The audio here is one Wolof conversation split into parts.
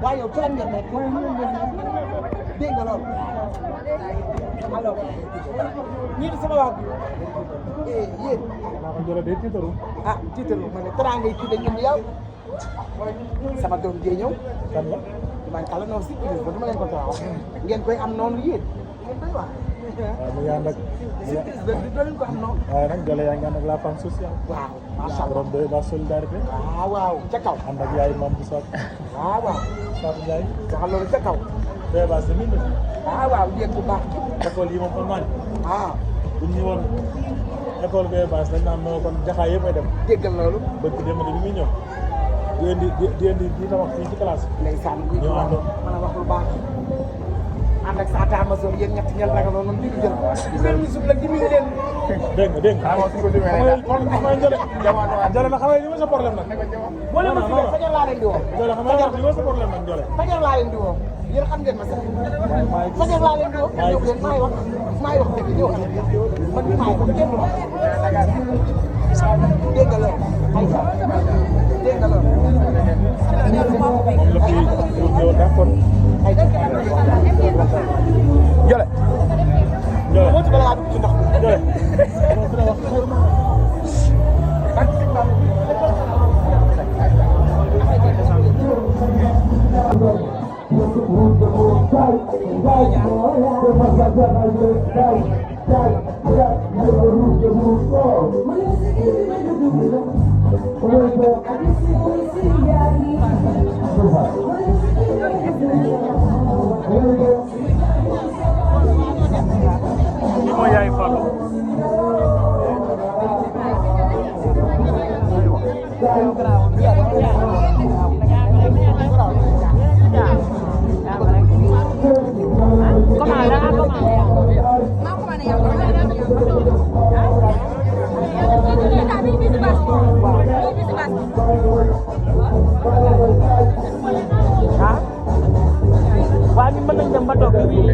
waaye yow ci lan nga nekk dégg nga loolu alors ñii di sama wax yéen ah tiitaru ma ne teraanga yi kii de ñun yow sama doom jee ñëw man kala noonu si ba duma leen ko wax ngeen koy am noonu yéen ngeen koy wax waaw mu ngi ànd ak surprise ba di doon ko am noonu waaye nag Jalle yaa ngi ànd ak la femme sociale waaw macha allah borom de la solidarité waaw ca kaw ànd ak yaay Mame Boussa waaw Fatou Ndiaye waxal loolu ca kaw Bébas de mine waaw yéeg bu baax école yi moom xam naa ne buñ ñu woon école Bébas dañ naan noo kon jaxaay yëpp ay dem déggal loolu bëgg dem bi muy ñëw di indi di tabax fii ci classe ndeysaan bi ñoo ànd mën a wax lu baax ànd ak sa taama zone yéen ñett ñel ragal noonu di jël mel ni suuf la dimbali leen dégg nga dégg nga xamay Njole na xamay li ma sa problème nag boo leen ma fi fajar laa leen di woo Njole xamay li ma sa problème nag Njole fajar laa leen di woo yéen xam ngeen ma sax fajar laa leen di woo ñëw leen maay wax dëgg ñëw man maay wax kenn du ma dégg nga loolu ay dégg nga loolu moom la fi ñëw d'accord ay Njole Njole moo ci bala ngaa dugg ci ndox mi Njole moo yaay Fallou waa ñu mën nañ dem ba toog famille.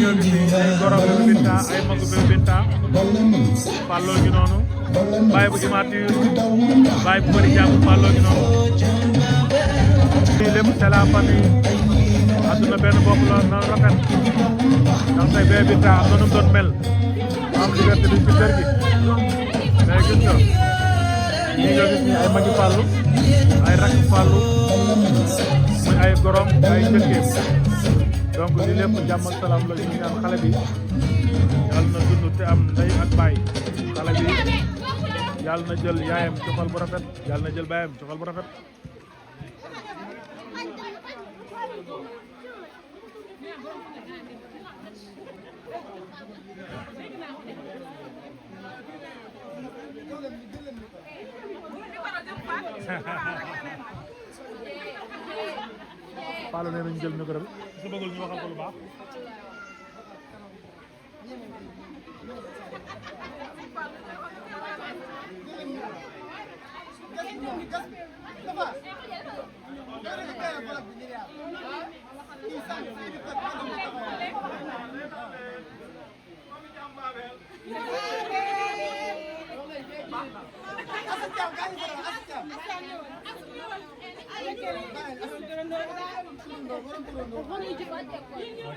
nga gis ni ay goro Bébé Binta ay magu Bébé Binta Fallou gi noonu baay bu immature baay bu bëri jàmm Fallou gi noonu lii lépp c'est la famille àdduna benn bopp la na rafet ndax tey Bébé Binta am na nu mu doon mel am liberté bi ci kër gi mais gis nga ñii nga gis ni ay magi Fallou ay rakk Fallou muy ay gorom ay njëkkeem donc li lépp jàmm ak salaam la ñu ñaan xale bi yàlla na dund te am ndey ak baay xale bi yàlla na jël yaayam cofal bu rafet yàlla na jël baayam cofal bu rafet Fallou nee nañu jël micro bi su bëggul ñu waxal ko lu baax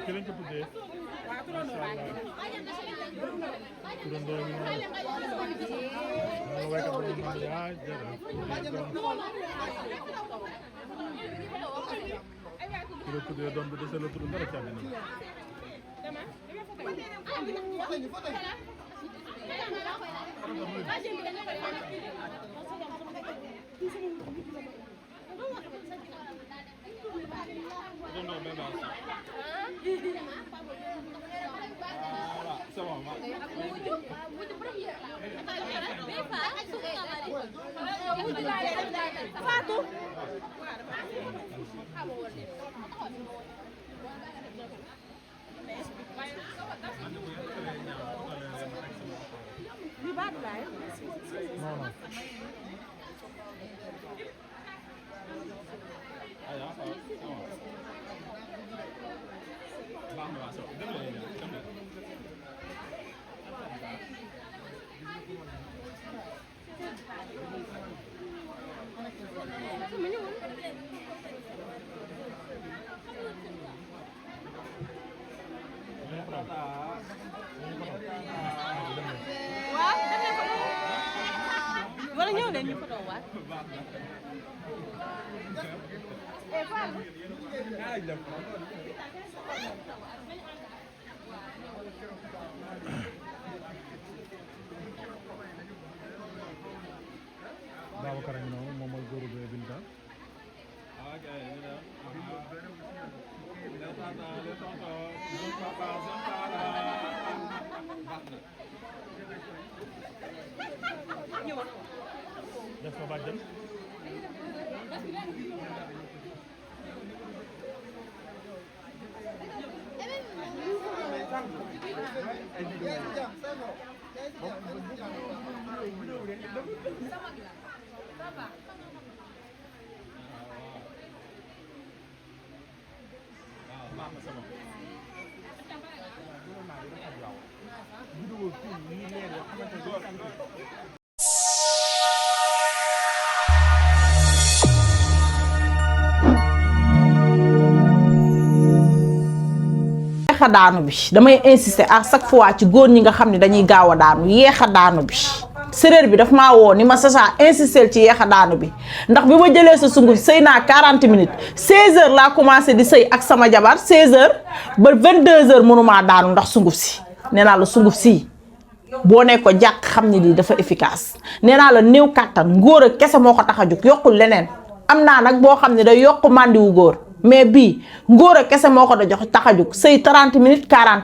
ki lañ ko tuddee turandoo mi noonu waykat bi ñu yaa jara ki la tuddee doom bi dese la tudd dara ci àddina wala ñëw leen ñu photo waat Babacar a ngi noonu moom mooy góoru Bébé Binta def ko bàjjan yeexa daanu bi damay insister à chaque fois ci góor ñi nga xam ne dañuy gaaw a daanu yeexa daanu bi séréer bi daf maa woo ni ma Sacha insister ci yeexa daanu bi ndax bi ma jëlee sa sunguf sëy naa 40 minutes 16h laa commencé di sëy ak sama jabar 16h ba 22h mënumaa daanu ndax sunguf si nee naa la sunguf si boo ne ko jàkk xam ne lii dafa efficace nee naa la néew kàttan ngóor a kese moo ko tax a jóg yokkul leneen am naa nag boo xam ne day yokk màndiwu góor mais bii ngóor a kese moo ko da jox tax a jóg sëy 30 minutes 40